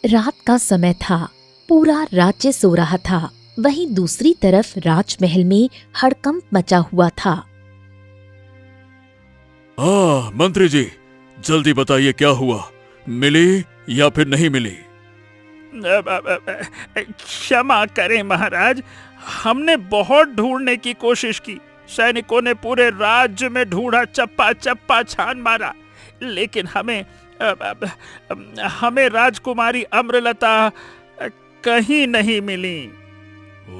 रात का समय था। पूरा राज्य सो रहा था। वहीं दूसरी तरफ राजमहल में हड़कंप मचा हुआ था। मंत्री जी, जल्दी बताइए क्या हुआ, मिली या फिर नहीं मिली? क्षमा करें महाराज, हमने बहुत ढूंढने की कोशिश की। सैनिकों ने पूरे राज्य में ढूंढा, चप्पा चप्पा छान मारा, लेकिन हमें राजकुमारी अमृलता कहीं नहीं मिली। ओ,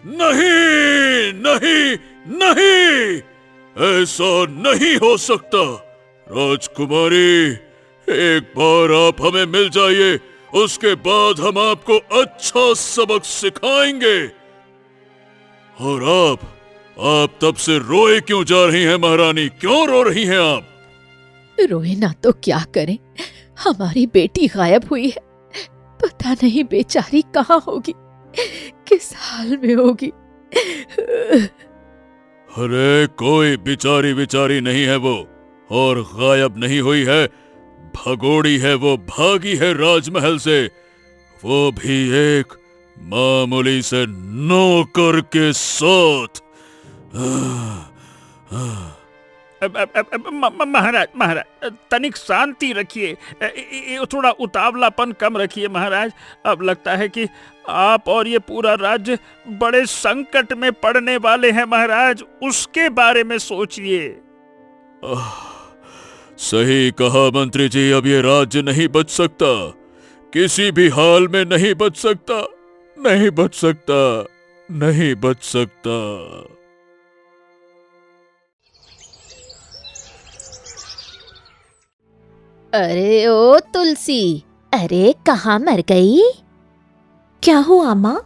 नहीं नहीं नहीं, ऐसा नहीं हो सकता। राजकुमारी, एक बार आप हमें मिल जाइए, उसके बाद हम आपको अच्छा सबक सिखाएंगे। और आप तब से रोए क्यों जा रही हैं महारानी? क्यों रो रही हैं आप? रोए ना तो क्या करें, हमारी बेटी गायब हुई है। पता नहीं बेचारी कहाँ होगी, किस हाल में होगी। अरे कोई बिचारी नहीं है वो, और गायब नहीं हुई है, भगोड़ी है वो, भागी है राजमहल से, वो भी एक मामूली से नौकर के साथ। महाराज तनिक शांति रखिए, थोड़ा उतावलापन कम रखिए महाराज। अब लगता है कि आप और ये पूरा राज्य बड़े संकट में पड़ने वाले हैं महाराज, उसके बारे में सोचिए। सही कहा मंत्री जी, अब ये राज्य नहीं बच सकता, किसी भी हाल में नहीं बच सकता, नहीं बच सकता, नहीं बच सकता। अरे ओ तुलसी, अरे कहाँ मर गई? क्या हुआ माँ?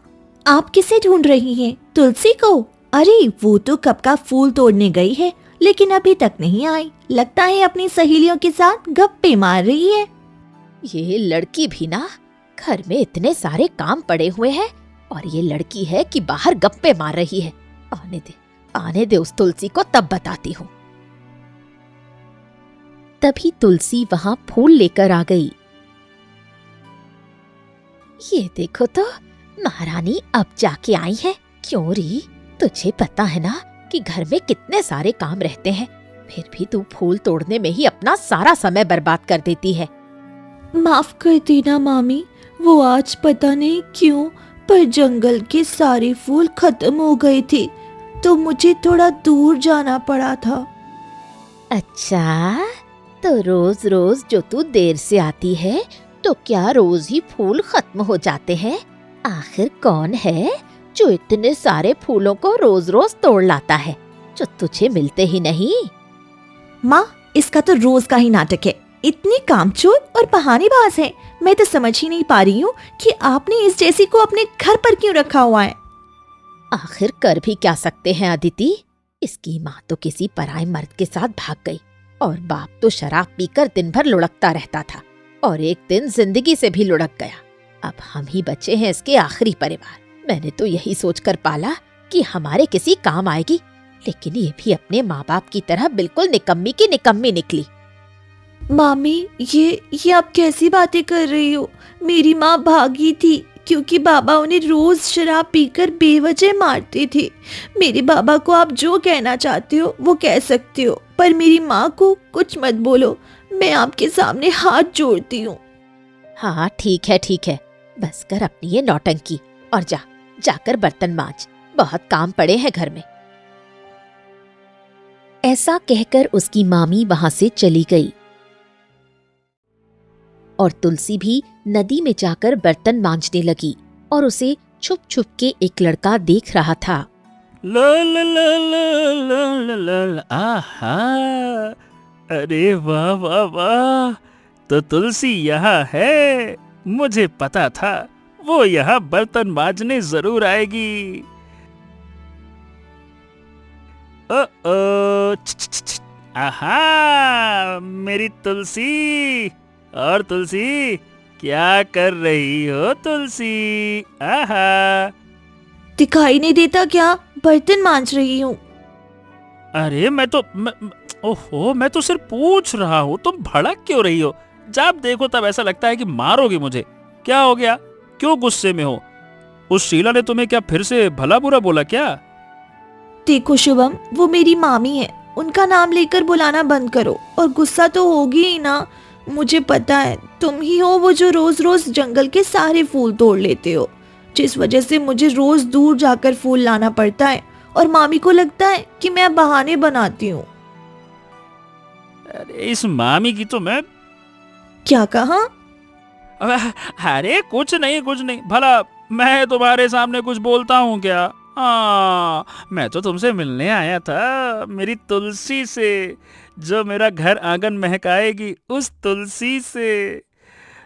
आप किसे ढूंढ रही हैं? तुलसी को? अरे वो तो कब का फूल तोड़ने गई है, लेकिन अभी तक नहीं आई। लगता है अपनी सहेलियों के साथ गप्पे मार रही है। ये लड़की भी ना, घर में इतने सारे काम पड़े हुए हैं और ये लड़की है कि बाहर गप्पे मार रही है। आने दे उस तुलसी को, तब बताती हूँ। तभी तुलसी वहां फूल लेकर आ गई। ये देखो तो, महारानी अब जाके आई है। क्यों री, तुझे पता है ना कि घर में कितने सारे काम रहते हैं, फिर भी तू फूल तोड़ने में ही अपना सारा समय बर्बाद कर देती है। माफ कर देना मामी, वो आज पता नहीं क्यों पर जंगल के सारे फूल खत्म हो गए थे, तो मुझे थोड़ा दूर जाना पड़ा था। अच्छा, तो रोज रोज जो तू देर से आती है, तो क्या रोज ही फूल खत्म हो जाते हैं? आखिर कौन है जो इतने सारे फूलों को रोज रोज तोड़ लाता है, जो तुझे मिलते ही नहीं? माँ, इसका तो रोज का ही नाटक है। इतनी कामचोर और बहानेबाज है। मैं तो समझ ही नहीं पा रही हूँ कि आपने इस जैसी को अपने घर पर क्यों रखा हुआ है। आखिर कर भी क्या सकते हैं अदिति, इसकी माँ तो किसी पराये मर्द के साथ भाग गई और बाप तो शराब पीकर दिन भर लुढ़कता रहता था और एक दिन जिंदगी से भी लुढ़क गया। अब हम ही बचे हैं इसके आखिरी परिवार। मैंने तो यही सोचकर पाला कि हमारे किसी काम आएगी, लेकिन ये भी अपने माँ बाप की तरह बिल्कुल निकम्मी की निकम्मी निकली। मामी, ये आप कैसी बातें कर रही हो? मेरी माँ भागी थी क्योंकि बाबा उन्हें रोज शराब पीकर बेवजह मारते थे। मेरे बाबा को आप जो कहना चाहते हो वो कह सकते हो, पर मेरी माँ को कुछ मत बोलो। मैं आपके सामने हाथ जोड़ती हूँ। हाँ ठीक है, बस कर अपनी ये नौटंकी और जाकर बर्तन मांज, बहुत काम पड़े हैं घर में। ऐसा कहकर उसकी मामी वहां से चली गई और तुलसी भी नदी में जाकर बर्तन मांजने लगी और उसे छुप छुप के एक लड़का देख रहा था। ला ला ला ला ला ला ला, आहा, अरे वाह वाह वाह, तो तुलसी यहाँ है। मुझे पता था वो यहाँ बर्तन मांजने जरूर आएगी। आहा, मेरी तुलसी। और तुलसी, क्या कर रही हो तुलसी? आहा, दिखाई नहीं देता क्या? बर्तन मांज रही हूँ। अरे मैं तो सिर्फ पूछ रहा हूँ, तुम भड़क क्यों रही हो? जब देखो तब ऐसा लगता है कि मारोगे मुझे। क्या हो गया, क्यों गुस्से में हो? उस शीला ने तुम्हें क्या फिर से भला बुरा बोला क्या? देखो शुभम, वो मेरी मामी है, उनका नाम लेकर बुलाना बंद करो। और गुस्सा तो होगी ही ना। मुझे पता है तुम ही हो वो जो रोज रोज जंगल के सारे फूल तोड़ लेते हो, जिस वजह से मुझे रोज दूर जाकर फूल लाना पड़ता है। और मामी को लगता है कि मैं बहाने बनाती हूँ। अरे इस मामी की तो मैं। क्या कहा? अरे कुछ नहीं, भला मैं तुम्हारे सामने कुछ बोलता हूँ क्या? मैं तो तुमसे मिलने आया था, मेरी तुलसी से, जो मेरा घर आंगन महकाएगी, उस तुलसी से।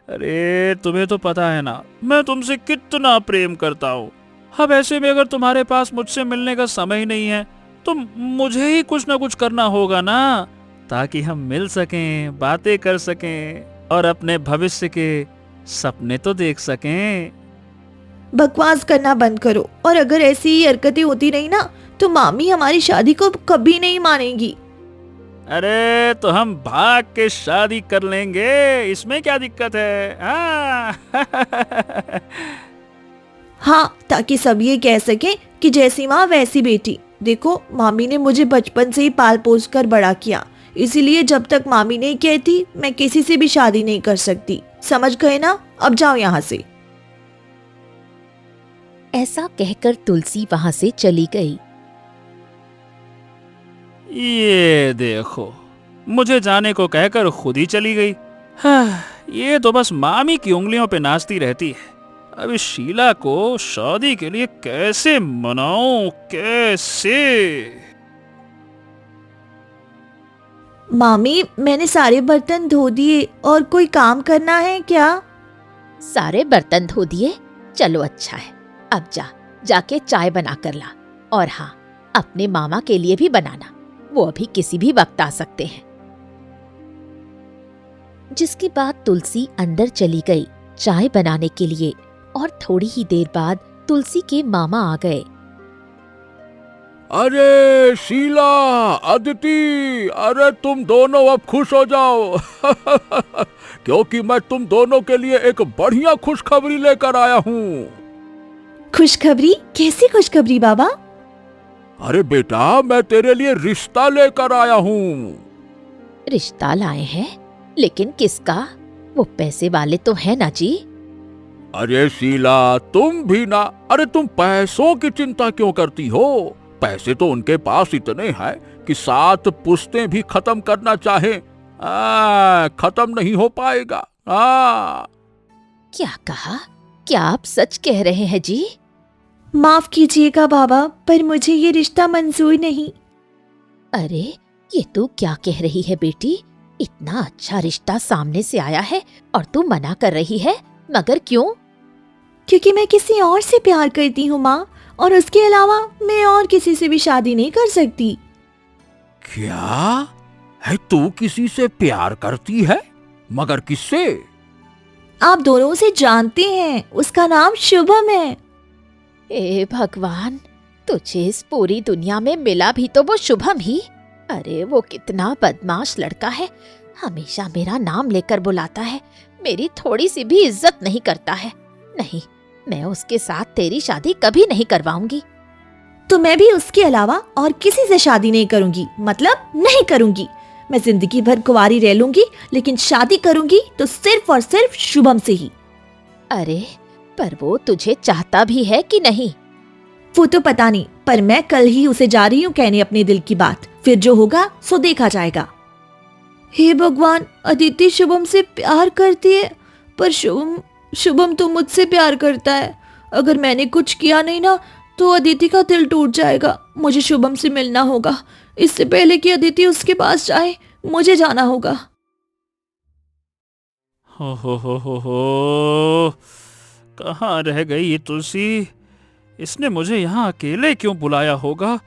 अरे तुम्हें तो पता है ना मैं तुमसे कितना प्रेम करता हूँ। अब ऐसे में अगर तुम्हारे पास मुझसे मिलने का समय ही नहीं है तो मुझे ही कुछ ना कुछ करना होगा ना, ताकि हम मिल सकें, बातें कर सकें और अपने भविष्य के सपने तो देख सकें। बकवास करना बंद करो। और अगर ऐसी ही हरकतें होती रही ना तो मामी हमारी शादी को कभी नहीं मानेगी। अरे तो हम भाग के शादी कर लेंगे, इसमें क्या दिक्कत है? हाँ, ताकि सब ये कह सकें कि जैसी माँ वैसी बेटी। देखो, मामी ने मुझे बचपन से ही पाल पोस कर बड़ा किया, इसीलिए जब तक मामी नहीं कहती मैं किसी से भी शादी नहीं कर सकती। समझ गए ना? अब जाओ यहाँ से। ऐसा कहकर तुलसी वहां से चली गई। ये देखो, मुझे जाने को कहकर खुद ही चली गई। ये तो बस मामी की उंगलियों पे नाचती रहती है। अब इस शीला को शादी के लिए कैसे मनाऊं, कैसे? मामी, मैंने सारे बर्तन धो दिए। और कोई काम करना है क्या? सारे बर्तन धो दिए? चलो अच्छा है, अब जाके चाय बना कर ला। और हाँ, अपने मामा के लिए भी बनाना, वो अभी किसी भी वक्त आ सकते हैं। जिसके बाद तुलसी अंदर चली गई चाय बनाने के लिए। और थोड़ी ही देर बाद तुलसी के मामा आ गए। अरे शीला, अदिति, अरे तुम दोनों अब खुश हो जाओ क्योंकि मैं तुम दोनों के लिए एक बढ़िया खुशखबरी लेकर आया हूँ। खुशखबरी? कैसी खुशखबरी बाबा? अरे बेटा, मैं तेरे लिए रिश्ता लेकर आया हूँ। रिश्ता लाए हैं? लेकिन किसका? वो पैसे वाले तो है ना जी। अरे शीला, तुम भी ना। अरे तुम पैसों की चिंता क्यों करती हो? पैसे तो उनके पास इतने हैं कि 7 पुश्तें भी खत्म करना चाहे, खत्म नहीं हो पाएगा। क्या कहा? क्या आप सच कह रहे हैं जी? माफ कीजिएगा बाबा, पर मुझे ये रिश्ता मंजूर नहीं। अरे ये तू क्या कह रही है बेटी? इतना अच्छा रिश्ता सामने से आया है और तू मना कर रही है, मगर क्यों? क्योंकि मैं किसी और से प्यार करती हूँ माँ, और उसके अलावा मैं और किसी से भी शादी नहीं कर सकती। क्या है? तू किसी से प्यार करती है? मगर किससे? आप दोनों उसे जानते हैं, उसका नाम शुभम है। ए भगवान, तुझे इस पूरी दुनिया में मिला भी तो वो शुभम ही। अरे वो कितना बदमाश लड़का है, हमेशा मेरा नाम लेकर बुलाता है, मेरी थोड़ी सी भी इज्जत नहीं करता है। नहीं, मैं उसके साथ तेरी शादी कभी नहीं करवाऊंगी। तो मैं भी उसके अलावा और किसी से शादी नहीं करूंगी, मतलब नहीं करूंगी। मैं जिंदगी भर कुंवारी रह लूंगी, लेकिन शादी करूंगी तो सिर्फ और सिर्फ शुभम से ही। अरे पर वो तुझे चाहता भी है कि नहीं? वो तो पता नहीं, पर मैं कल ही उसे जा रही हूँ कहने अपने दिल की बात। फिर जो होगा सो देखा जाएगा। हे भगवान, अदिति शुभम से प्यार करती है, पर शुभम तो मुझसे प्यार करता है। अगर मैंने कुछ किया नहीं ना तो अदिति का दिल टूट जाएगा। मुझे शुभम से मिलना होगा, इससे पहले कि अदिति उसके पास जाए मुझे जाना होगा। हो, कहाँ रह गई ये तुलसी? इसने मुझे यहाँ अकेले क्यों बुलाया होगा?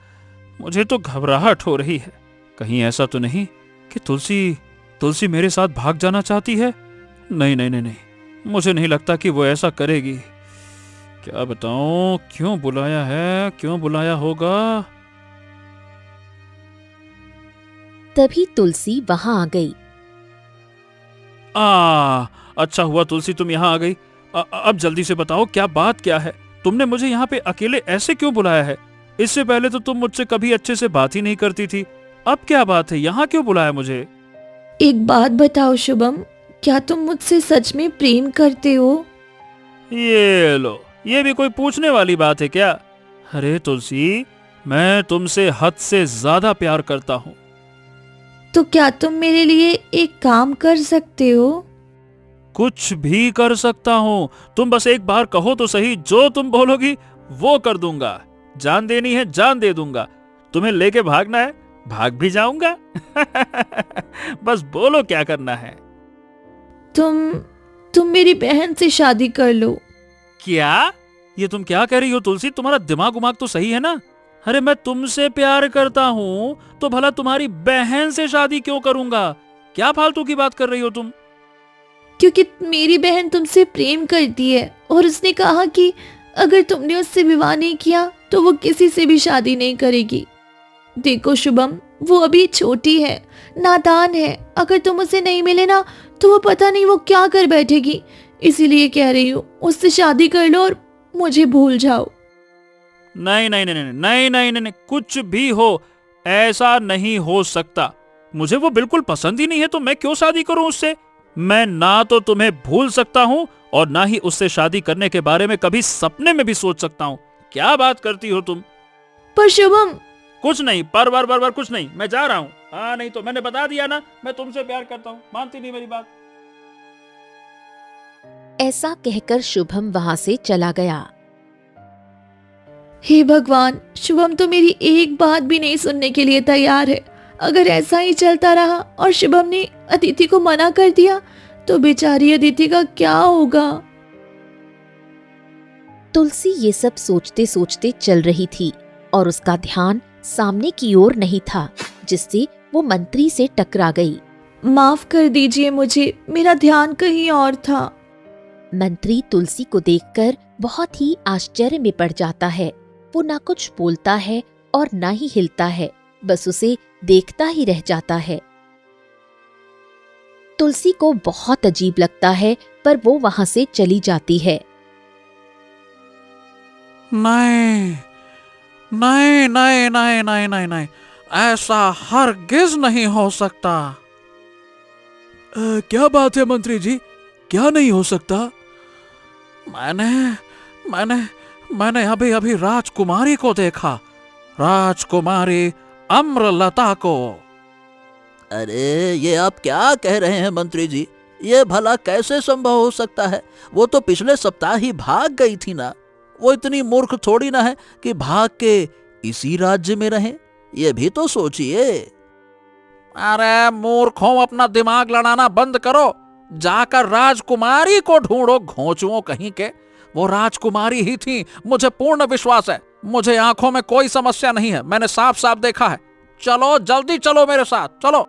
मुझे तो घबराहट हो रही है। कहीं ऐसा तो नहीं कि तुलसी मेरे साथ भाग जाना चाहती है? नहीं, मुझे नहीं लगता कि वो ऐसा करेगी। क्या बताऊं, क्यों बुलाया है, क्यों बुलाया होगा? तभी तुलसी वहां आ गई। अच्छा हुआ तुलसी तुम यहाँ आ गई। अब जल्दी से बताओ क्या बात क्या है? तुमने मुझे यहाँ पे अकेले ऐसे क्यों बुलाया है? इससे पहले तो तुम मुझसे कभी अच्छे से बात ही नहीं करती थी। अब क्या बात है, यहाँ क्यों बुलाया मुझे? एक बात बताओ शुभम, क्या तुम मुझसे सच में प्रेम करते हो? ये लो, ये भी कोई पूछने वाली बात है क्या? अरे तुलसी, मैं तुमसे हद से ज्यादा प्यार करता हूँ। तो क्या तुम मेरे लिए एक काम कर सकते हो? कुछ भी कर सकता हूँ, तुम बस एक बार कहो तो सही। जो तुम बोलोगी वो कर दूंगा। जान देनी है जान दे दूंगा। तुम्हें लेके भागना है भाग भी जाऊंगा। बस बोलो क्या करना है। तुम मेरी बहन से शादी कर लो। क्या? ये तुम क्या कह रही हो तुलसी? तुम्हारा दिमाग उमाग तो सही है ना? अरे मैं तुमसे प्यार करता हूँ तो भला तुम्हारी बहन से शादी क्यों करूंगा? क्या फालतू की बात कर रही हो तुम? क्योंकि मेरी बहन तुमसे प्रेम करती है और उसने कहा कि अगर तुमने उससे विवाह नहीं किया तो वो किसी से भी शादी नहीं करेगी। देखो शुभम, वो अभी छोटी है, नादान है। अगर तुम उसे नहीं मिले ना तो वो पता नहीं वो क्या कर बैठेगी। इसीलिए कह रही हूँ उससे शादी कर लो और मुझे भूल जाओ। नहीं नहीं नहीं नहीं नहीं नहीं नहीं, कुछ भी हो ऐसा नहीं हो सकता। मुझे वो बिल्कुल पसंद ही नहीं है तो मैं क्यों शादी करूं उससे? मैं ना तो तुम्हें भूल सकता हूं और ना ही उससे शादी करने के बारे में कभी सपने में भी सोच सकता हूं। क्या बात करती हो तुम? पर शुभम, कुछ नहीं, पर कुछ नहीं, मैं जा रहा हूं। हाँ नहीं तो मैंने बता दिया ना, मैं तुमसे प्यार करता हूं। मानती नहीं मेरी बात। ऐसा कहकर शुभम वहां से चला गया। हे भगवान, शुभम तो मेरी एक बात भी नहीं सुनने के लिए तैयार है। अगर ऐसा ही चलता रहा और शुभम ने अदिति को मना कर दिया तो बेचारी अदिति का क्या होगा? तुलसी ये सब सोचते सोचते चल रही थी और उसका ध्यान सामने की ओर नहीं था, जिससे वो मंत्री से टकरा गई। माफ कर दीजिए मुझे, मेरा ध्यान कहीं और था। मंत्री तुलसी को देखकर बहुत ही आश्चर्य में पड़ जाता है। वो ना कुछ बोलता है और ना ही हिलता है, बस उसे देखता ही रह जाता है। तुलसी को बहुत अजीब लगता है पर वो वहां से चली जाती है। नहीं नहीं नहीं नहीं नहीं नहीं नहीं, ऐसा हरगिज नहीं हो सकता। क्या बात है मंत्री जी, क्या नहीं हो सकता? मैंने मैंने मैंने अभी अभी राजकुमारी को देखा, राजकुमारी अम्रलता को। अरे ये आप क्या कह रहे हैं मंत्री जी? ये भला कैसे संभव हो सकता है? वो तो पिछले सप्ताह ही भाग गई थी ना। वो इतनी मूर्ख थोड़ी ना है कि भाग के इसी राज्य में रहे। ये भी तो सोचिए। अरे मूर्खों, अपना दिमाग लड़ाना बंद करो। जाकर राजकुमारी को ढूंढो, घोंचुओं कहीं के। वो राजकुमारी ही थी, मुझे पूर्ण विश्वास है। मुझे आंखों में कोई समस्या नहीं है, मैंने साफ साफ देखा है। चलो जल्दी चलो मेरे साथ, चलो।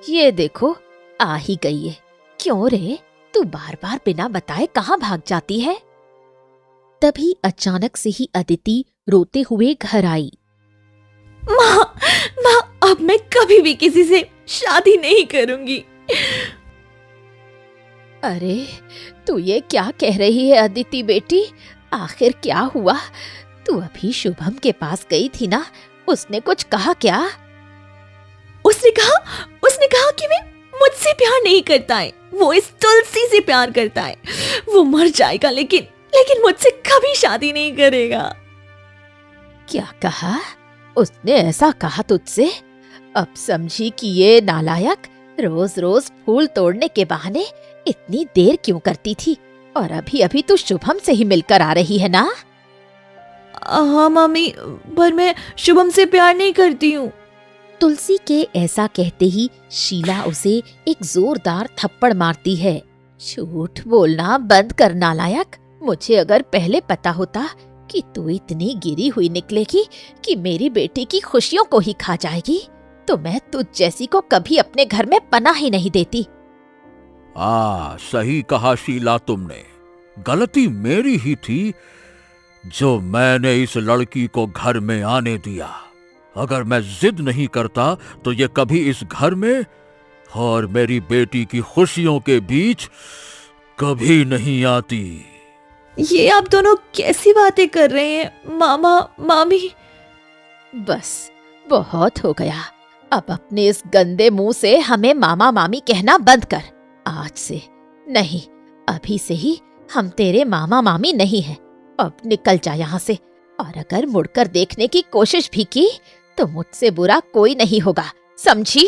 ये देखो आ ही गई है। क्यों रे, तू बार बार बिना बताए कहाँ भाग जाती है? तभी अचानक से ही अदिति रोते हुए घर आई। माँ, अब मैं कभी भी किसी से शादी नहीं करूंगी। अरे तू ये क्या कह रही है अदिति बेटी? आखिर क्या हुआ? तू अभी शुभम के पास गई थी ना, उसने कुछ कहा क्या? उसने कहा कि वे मुझसे प्यार नहीं करता है, वो इस तुलसी से प्यार करता है। वो मर जाएगा लेकिन मुझसे कभी शादी नहीं करेगा। क्या कहा? उसने ऐसा कहा तुझसे? अब समझी कि ये नालायक रोज रोज फूल तोड़ने के बहाने इतनी देर क्यों करती थी, और अभी अभी तू शुभम से ही मिलकर आ रही है ना? हाँ मम्मी, पर मैं शुभम से प्यार नहीं करती हूँ। तुलसी के ऐसा कहते ही शीला उसे एक जोरदार थप्पड़ मारती है। झूठ बोलना बंद कर नालायक। मुझे अगर पहले पता होता कि तू इतनी गिरी हुई निकलेगी कि मेरी बेटी की खुशियों को ही खा जाएगी, तो मैं तुझ जैसी को कभी अपने घर में पनाह ही नहीं देती। सही कहा शीला तुमने। गलती मेरी ही थी जो मैंने इस लड़की को घर में आने दिया। अगर मैं जिद नहीं करता तो ये कभी इस घर में और मेरी बेटी की खुशियों के बीच कभी नहीं आती। ये आप दोनों कैसी बातें कर रहे हैं मामा मामी? बस बहुत हो गया। अब अपने इस गंदे मुंह से हमें मामा मामी कहना बंद कर। आज से नहीं, अभी से ही हम तेरे मामा मामी नहीं हैं। अब निकल जा यहाँ से, और अगर मुड़कर देखने की कोशिश भी की तो मुझसे बुरा कोई नहीं होगा, समझी?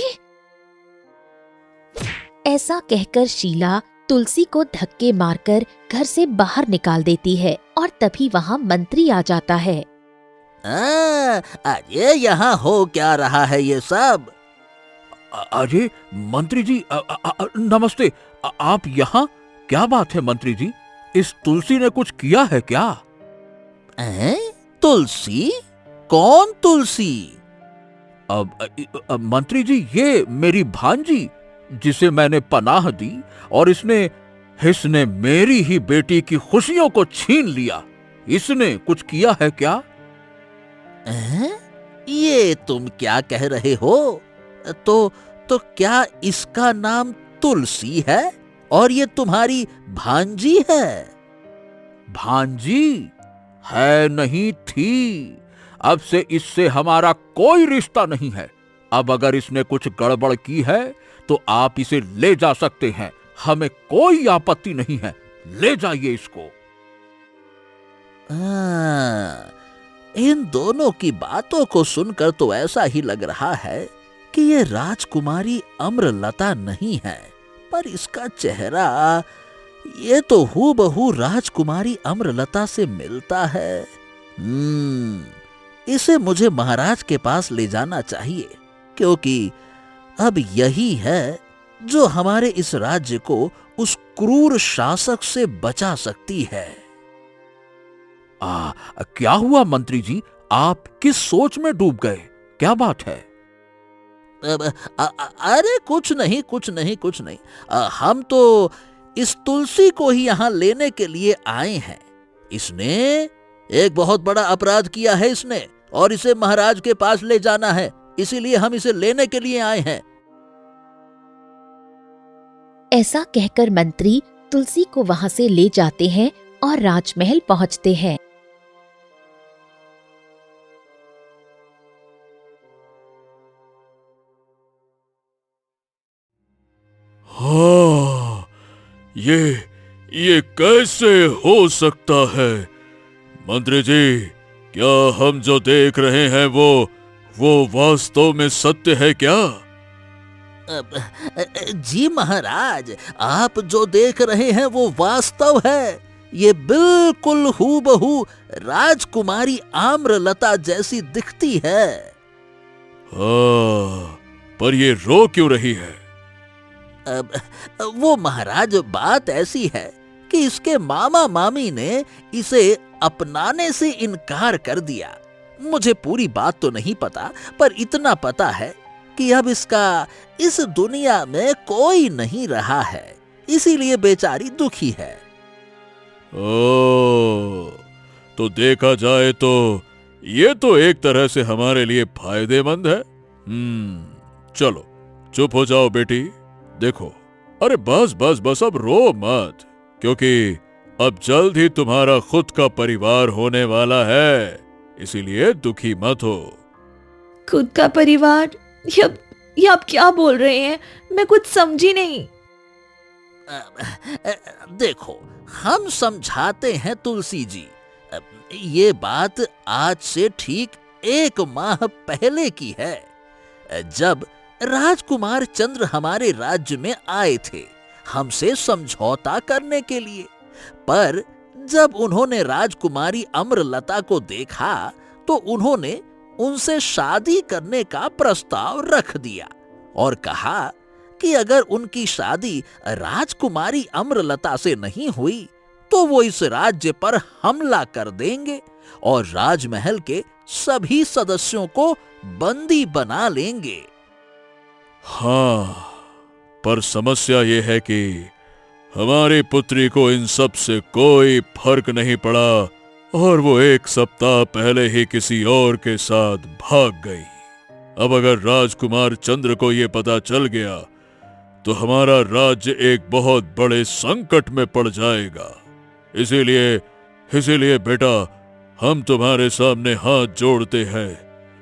ऐसा कहकर शीला तुलसी को धक्के मारकर घर से बाहर निकाल देती है और तभी वहाँ मंत्री आ जाता है। अरे यहाँ हो क्या रहा है ये सब? अरे मंत्री जी, नमस्ते। आप यहाँ? क्या बात है मंत्री जी, इस तुलसी ने कुछ किया है क्या? तुलसी? कौन तुलसी? मंत्री जी, ये मेरी भांजी जिसे मैंने पनाह दी और इसने मेरी ही बेटी की खुशियों को छीन लिया। इसने कुछ किया है क्या? ये तुम क्या कह रहे हो? तो क्या इसका नाम तुलसी है और ये तुम्हारी भांजी है? भांजी है नहीं थी। अब से इससे हमारा कोई रिश्ता नहीं है। अब अगर इसने कुछ गड़बड़ की है तो आप इसे ले जा सकते हैं, हमें कोई आपत्ति नहीं है। ले जाइए इसको। इन दोनों की बातों को सुनकर तो ऐसा ही लग रहा है कि ये राजकुमारी अम्रलता नहीं है, पर इसका चेहरा ये तो हूबहू राजकुमारी अम्रलता से मिलता है। इसे मुझे महाराज के पास ले जाना चाहिए, क्योंकि अब यही है जो हमारे इस राज्य को उस क्रूर शासक से बचा सकती है। क्या हुआ मंत्री जी, आप किस सोच में डूब गए? क्या बात है? अरे कुछ नहीं। हम तो इस तुलसी को ही यहां लेने के लिए आए हैं। इसने एक बहुत बड़ा अपराध किया है इसने, और इसे महाराज के पास ले जाना है, इसीलिए हम इसे लेने के लिए आए हैं। ऐसा कहकर मंत्री तुलसी को वहां से ले जाते हैं और राजमहल पहुंचते हैं। हाँ, ये कैसे हो सकता है? मंत्री जी, क्या हम जो देख रहे हैं वो वास्तव में सत्य है क्या? जी महाराज, आप जो देख रहे हैं वो वास्तव है। ये बिल्कुल हूबहू राजकुमारी आम्रलता जैसी दिखती है। हाँ, पर ये रो क्यों रही है? वो महाराज, बात ऐसी है कि इसके मामा मामी ने इसे अपनाने से इनकार कर दिया। मुझे पूरी बात तो नहीं पता, पर इतना पता है कि अब इसका इस दुनिया में कोई नहीं रहा है, इसीलिए बेचारी दुखी है। तो देखा जाए तो ये तो एक तरह से हमारे लिए फायदेमंद है। चलो चुप हो जाओ बेटी। देखो, अरे बस अब रो मत, क्योंकि अब जल्द ही तुम्हारा खुद का परिवार होने वाला है, इसीलिए दुखी मत हो। खुद का परिवार? ये आप क्या बोल रहे हैं? मैं कुछ समझी नहीं। देखो, हम समझाते हैं तुलसी जी। ये बात आज से ठीक 1 माह पहले की है, जब राजकुमार चंद्र हमारे राज्य में आए थे हमसे समझौता करने के लिए। पर जब उन्होंने राजकुमारी अम्रलता को देखा तो उन्होंने उनसे शादी करने का प्रस्ताव रख दिया और कहा कि अगर उनकी शादी राजकुमारी अम्रलता से नहीं हुई तो वो इस राज्य पर हमला कर देंगे और राजमहल के सभी सदस्यों को बंदी बना लेंगे। हाँ, पर समस्या ये है कि हमारी पुत्री को इन सब से कोई फर्क नहीं पड़ा और वो 1 सप्ताह पहले ही किसी और के साथ भाग गई। अब अगर राजकुमार चंद्र को ये पता चल गया तो हमारा राज्य एक बहुत बड़े संकट में पड़ जाएगा। इसीलिए बेटा, हम तुम्हारे सामने हाथ जोड़ते हैं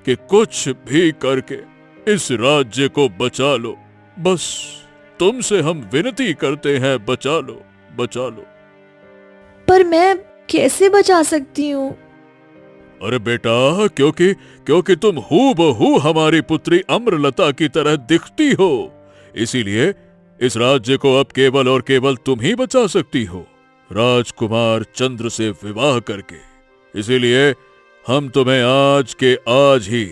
कि कुछ भी करके इस राज्य को बचा लो। बस तुमसे हम विनती करते हैं, बचा लो, बचा लो। पर मैं कैसे बचा सकती हूँ? अरे बेटा, क्योंकि तुम हूबहू हमारी पुत्री अम्रलता की तरह दिखती हो, इसीलिए इस राज्य को अब केवल और केवल तुम ही बचा सकती हो, राजकुमार चंद्र से विवाह करके। इसीलिए हम तुम्हें आज के आज ही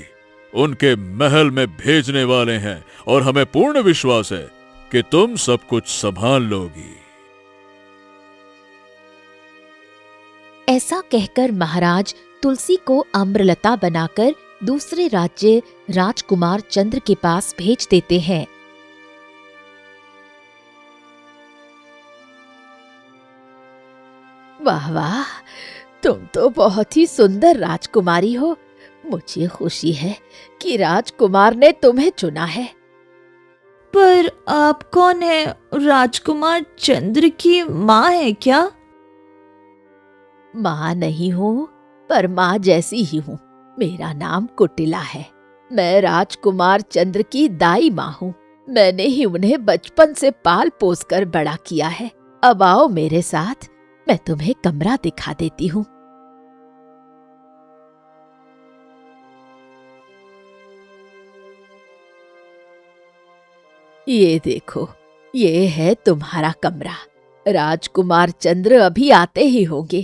उनके महल में भेजने वाले हैं और हमें पूर्ण विश्वास है कि तुम सब कुछ संभाल लोगी। ऐसा कहकर महाराज तुलसी को अम्रलता बनाकर दूसरे राज्य राजकुमार चंद्र के पास भेज देते हैं। वाह वाह, तुम तो बहुत ही सुंदर राजकुमारी हो। मुझे खुशी है कि राजकुमार ने तुम्हें चुना है। पर आप कौन है? राजकुमार चंद्र की माँ है क्या? माँ नहीं हूँ, पर माँ जैसी ही हूँ। मेरा नाम कुटिला है। मैं राजकुमार चंद्र की दाई माँ हूँ। मैंने ही उन्हें बचपन से पाल पोस कर बड़ा किया है। अब आओ मेरे साथ, मैं तुम्हें कमरा दिखा देती हूँ। ये देखो, ये है तुम्हारा कमरा। राजकुमार चंद्र अभी आते ही होंगे।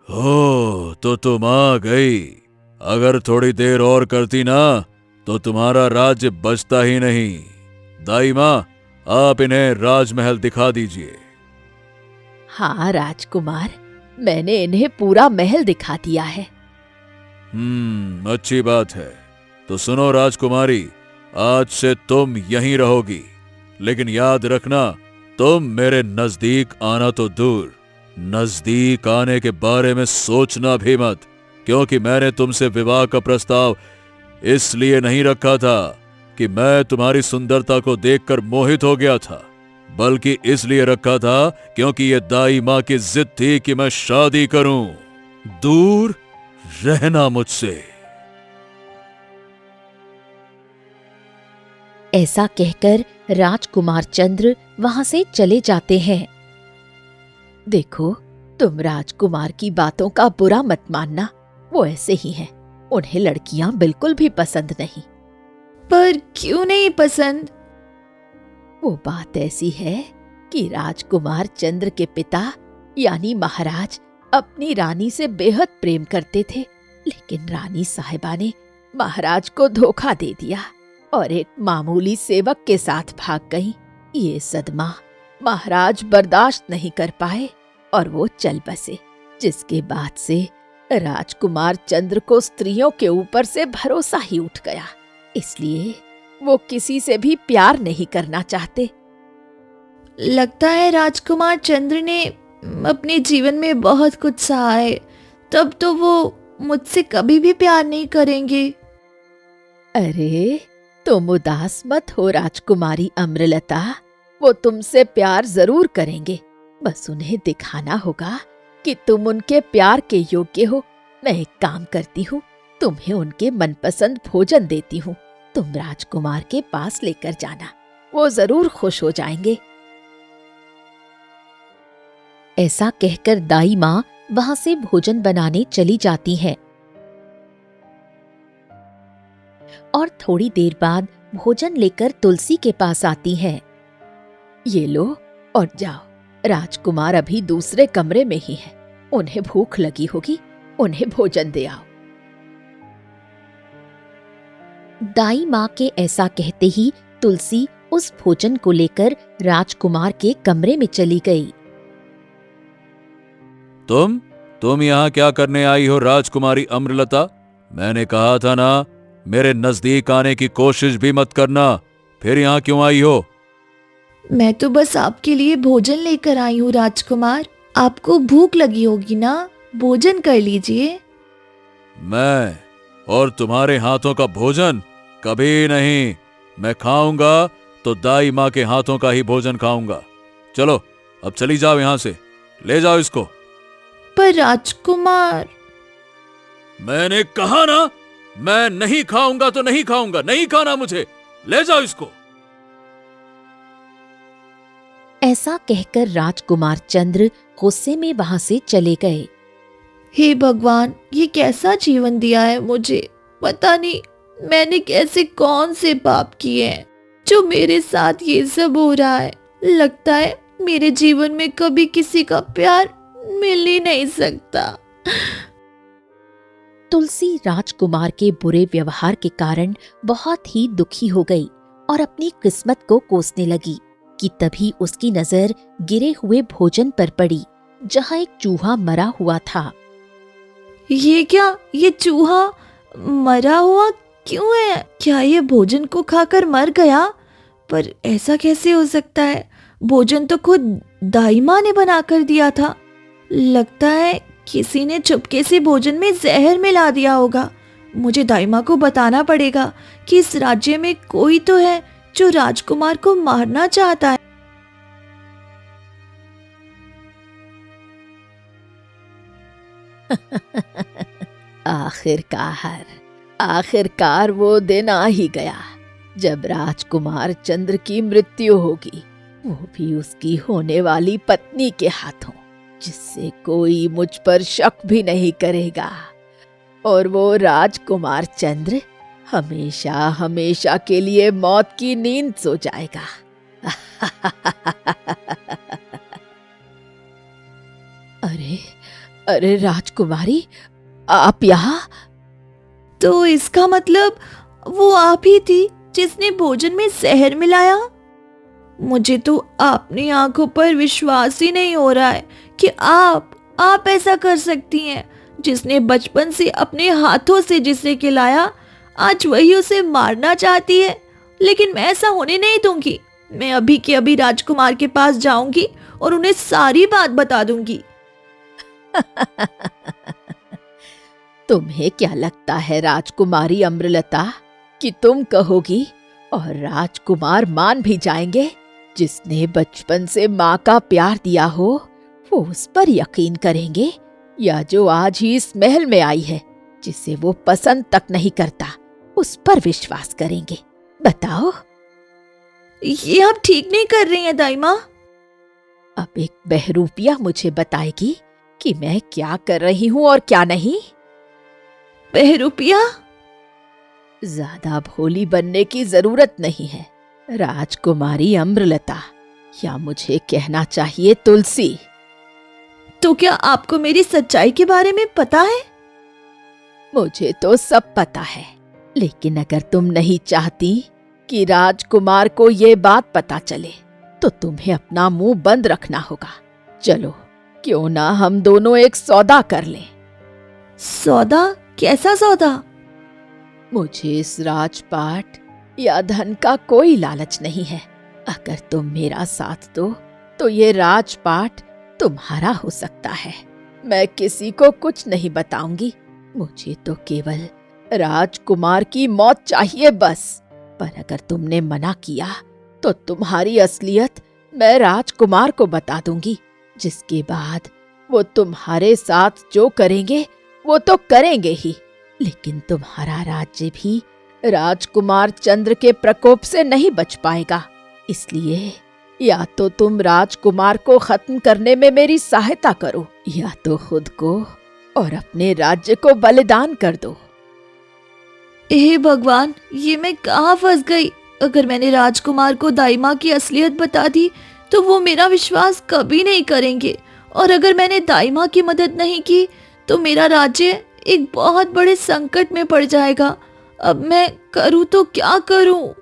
हो, तो तुम आ गई। अगर थोड़ी देर और करती ना तो तुम्हारा राज्य बचता ही नहीं। दाई माँ, आप इन्हें राजमहल दिखा दीजिए। हाँ राजकुमार, मैंने इन्हें पूरा महल दिखा दिया है। अच्छी बात है। तो सुनो राजकुमारी, आज से तुम यहीं रहोगी, लेकिन याद रखना, तुम मेरे नजदीक आना तो दूर, नजदीक आने के बारे में सोचना भी मत, क्योंकि मैंने तुमसे विवाह का प्रस्ताव इसलिए नहीं रखा था कि मैं तुम्हारी सुंदरता को देखकर मोहित हो गया था, बल्कि इसलिए रखा था क्योंकि ये दाई माँ की जिद थी कि मैं शादी करूं। दूर रहना मुझसे। ऐसा कहकर राजकुमार चंद्र वहां से चले जाते हैं। देखो, तुम राजकुमार की बातों का बुरा मत मानना। वो ऐसे ही हैं। उन्हें लड़कियां बिल्कुल भी पसंद नहीं। पर क्यों नहीं पसंद? वो बात ऐसी है कि राजकुमार चंद्र के पिता यानी महाराज अपनी रानी से बेहद प्रेम करते थे, लेकिन रानी साहिबा ने महाराज को धोखा दे दिया और एक मामूली सेवक के साथ भाग गई। ये सदमा महाराज बर्दाश्त नहीं कर पाए और वो चल बसे, जिसके बाद से राजकुमार चंद्र को स्त्रियों के ऊपर से भरोसा ही उठ गया। इसलिए वो किसी से भी प्यार नहीं करना चाहते। लगता है राजकुमार चंद्र ने अपने जीवन में बहुत कुछ सहा है, तब तो वो मुझसे कभी भी प्यार नहीं करेंगे। अरे, तुम उदास मत हो राजकुमारी अम्रलता। वो तुमसे प्यार जरूर करेंगे, बस उन्हें दिखाना होगा कि तुम उनके प्यार के योग्य हो। मैं एक काम करती हूँ, तुम्हें उनके मनपसंद भोजन देती हूँ। तुम राजकुमार के पास लेकर जाना, वो जरूर खुश हो जाएंगे। ऐसा कहकर दाई माँ वहां से भोजन बनाने चली जाती हैं और थोड़ी देर बाद भोजन लेकर तुलसी के पास आती हैं। ये लो और जाओ, राजकुमार अभी दूसरे कमरे में ही है। उन्हें भूख लगी होगी, उन्हें भोजन दे आओ। दाई माँ के ऐसा कहते ही तुलसी उस भोजन को लेकर राजकुमार के कमरे में चली गई। तुम यहाँ क्या करने आई हो राजकुमारी अम्रलता? मैंने कहा था ना, मेरे नजदीक आने की कोशिश भी मत करना। फिर यहाँ क्यों आई हो? मैं तो बस आपके लिए भोजन लेकर आई हूँ राजकुमार। आपको भूख लगी होगी ना, भोजन कर लीजिए। मैं और तुम्हारे हाथों का भोजन कभी नहीं। मैं खाऊंगा तो दाई माँ के हाथों का ही भोजन खाऊंगा। चलो अब चली जाओ यहां से, ले जाओ इसको। पर राजकुमार। मैंने कहा ना, मैं नहीं खाऊंगा तो नहीं खाऊंगा, नहीं खाना मुझे, ले जाओ इसको। ऐसा कहकर राजकुमार चंद्र गुस्से में वहां से चले गए। हे भगवान, ये कैसा जीवन दिया है मुझे। पता नहीं मैंने कैसे कौन से पाप किए हैं जो मेरे साथ ये सब हो रहा है। लगता है मेरे जीवन में कभी किसी का प्यार मिल ही नहीं सकता। तुलसी राजकुमार के बुरे व्यवहार के कारण बहुत ही दुखी हो गई और अपनी किस्मत को कोसने लगी कि तभी उसकी नजर गिरे हुए भोजन पर पड़ी, जहां एक चूहा मरा हुआ था। ये क्या, ये चूहा मरा हुआ क्यों है? क्या ये भोजन को खाकर मर गया? पर ऐसा कैसे हो सकता है? भोजन तो खुद दाई माँ ने बनाकर दिया था। लगता है किसी ने चुपके से भोजन में जहर मिला दिया होगा। मुझे दाई माँ को बताना पड़ेगा कि इस राज्य में कोई तो है जो राजकुमार को मारना चाहता है। आखिरकार वो दिन आ ही गया जब राजकुमार चंद्र की मृत्यु होगी, वो भी उसकी होने वाली पत्नी के हाथों, जिससे कोई मुझ पर शक भी नहीं करेगा। और वो राजकुमार चंद्र हमेशा हमेशा के लिए मौत की नींद सो जाएगा। अरे राजकुमारी, आप यहाँ? तो इसका मतलब वो आप ही थी जिसने भोजन में जहर मिलाया। मुझे तो अपनी आंखों पर विश्वास ही नहीं हो रहा है कि आप ऐसा कर सकती हैं। जिसने बचपन से अपने हाथों से जिसे खिलाया, आज वही उसे मारना चाहती है। लेकिन मैं ऐसा होने नहीं दूंगी। मैं अभी के अभी राजकुमार के पास जाऊंगी और उन्हें सारी बात बता दूंगी। तुम्हें क्या लगता है राजकुमारी अमृलता कि तुम कहोगी और राजकुमार मान भी जाएंगे? जिसने बचपन से माँ का प्यार दिया हो वो उस पर यकीन करेंगे, या जो आज ही इस महल में आई है जिसे वो पसंद तक नहीं करता उस पर विश्वास करेंगे? बताओ। ये आप ठीक नहीं कर रही हैं दाई माँ। अब एक बहरूपिया मुझे बताएगी कि मैं क्या कर रही हूँ और क्या नहीं। बहरूपिया? ज्यादा भोली बनने की जरूरत नहीं है राजकुमारी अमृलता, या मुझे कहना चाहिए तुलसी। तो क्या आपको मेरी सच्चाई के बारे में पता है? मुझे तो सब पता है, लेकिन अगर तुम नहीं चाहती कि राजकुमार को ये बात पता चले तो तुम्हें अपना मुंह बंद रखना होगा। चलो, क्यों ना हम दोनों एक सौदा कर लें। सौदा? कैसा सौदा? मुझे इस राजपाट या धन का कोई लालच नहीं है। अगर तुम मेरा साथ दो तो ये राजपाट तुम्हारा हो सकता है। मैं किसी को कुछ नहीं बताऊंगी। मुझे तो केवल राजकुमार की मौत चाहिए बस। पर अगर तुमने मना किया तो तुम्हारी असलियत मैं राजकुमार को बता दूंगी, जिसके बाद वो तुम्हारे साथ जो करेंगे वो तो करेंगे ही, लेकिन तुम्हारा राज्य भी राजकुमार चंद्र के प्रकोप से नहीं बच पाएगा। इसलिए या तो तुम राजकुमार को खत्म करने में मेरी सहायता करो, या तो खुद को और अपने राज्य को बलिदान कर दो। हे भगवान, ये मैं कहाँ फंस गई। अगर मैंने राजकुमार को दाई माँ की असलियत बता दी तो वो मेरा विश्वास कभी नहीं करेंगे, और अगर मैंने दाई माँ की मदद नहीं की तो मेरा राज्य एक बहुत बड़े संकट में पड़ जाएगा। अब मैं करूँ तो क्या करूँ?